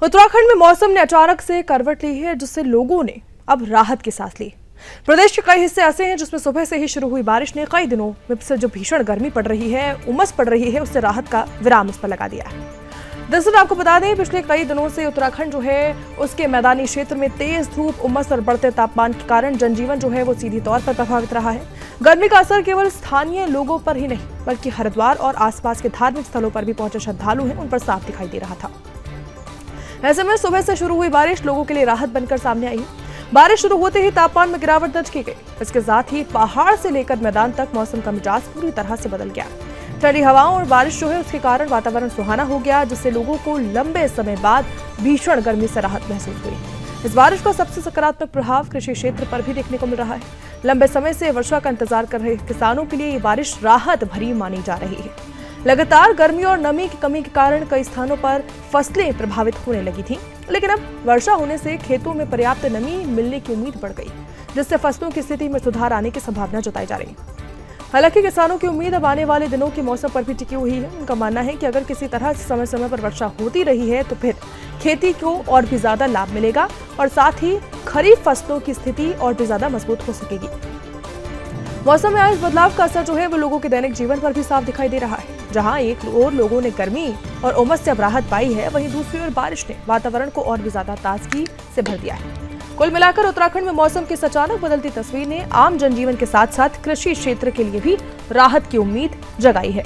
उत्तराखंड में मौसम ने अचानक से करवट ली है, जिससे लोगों ने अब राहत की सांस ली। प्रदेश के कई हिस्से ऐसे हैं जिसमें सुबह से ही शुरू हुई बारिश ने कई दिनों में से जो भीषण गर्मी पड़ रही है, उमस पड़ रही है, उससे राहत का विराम इस पर लगा दिया है। दरअसल आपको बता दें, पिछले कई दिनों से उत्तराखंड जो है उसके मैदानी क्षेत्र में तेज धूप, उमस और बढ़ते तापमान के कारण जनजीवन जो है वो सीधी तौर पर प्रभावित रहा है। गर्मी का असर केवल स्थानीय लोगों पर ही नहीं बल्कि हरिद्वार और आसपास के धार्मिक स्थलों पर भी पहुंचे श्रद्धालु हैं, उन पर साफ दिखाई दे रहा था। ऐसे में सुबह से शुरू हुई बारिश लोगों के लिए राहत बनकर सामने आई। बारिश शुरू होते ही तापमान में गिरावट दर्ज की गई। इसके साथ ही पहाड़ से लेकर मैदान तक मौसम का मिजाज पूरी तरह से बदल गया। ठंडी हवाओं और बारिश जो है उसके कारण वातावरण सुहाना हो गया, जिससे लोगों को लंबे समय बाद भीषण गर्मी से राहत महसूस हुई। इस बारिश का सबसे सकारात्मक प्रभाव कृषि क्षेत्र पर भी देखने को मिल रहा है। लंबे समय से वर्षा का इंतजार कर रहे किसानों के लिए ये बारिश राहत भरी मानी जा रही है। लगातार गर्मी और नमी की कमी के कारण कई स्थानों पर फसलें प्रभावित होने लगी थीं, लेकिन अब वर्षा होने से खेतों में पर्याप्त नमी मिलने की उम्मीद बढ़ गई, जिससे फसलों की स्थिति में सुधार आने की संभावना जताई जा रही है। हालांकि किसानों की उम्मीद अब आने वाले दिनों के मौसम पर भी टिकी हुई है। उनका मानना है कि अगर किसी तरह से समय समय पर वर्षा होती रही है तो फिर खेती को और भी ज्यादा लाभ मिलेगा और साथ ही खरीफ फसलों की स्थिति और भी ज्यादा मजबूत हो सकेगी। मौसम में आए इस बदलाव का असर जो है वो लोगों के दैनिक जीवन पर भी साफ दिखाई दे रहा है। जहां एक ओर लोगों ने गर्मी और उमस से अब राहत पाई है, वहीं दूसरी ओर बारिश ने वातावरण को और भी ज्यादा ताजगी से भर दिया है। कुल मिलाकर उत्तराखंड में मौसम की अचानक बदलती तस्वीर ने आम जनजीवन के साथ साथ कृषि क्षेत्र के लिए भी राहत की उम्मीद जगाई है।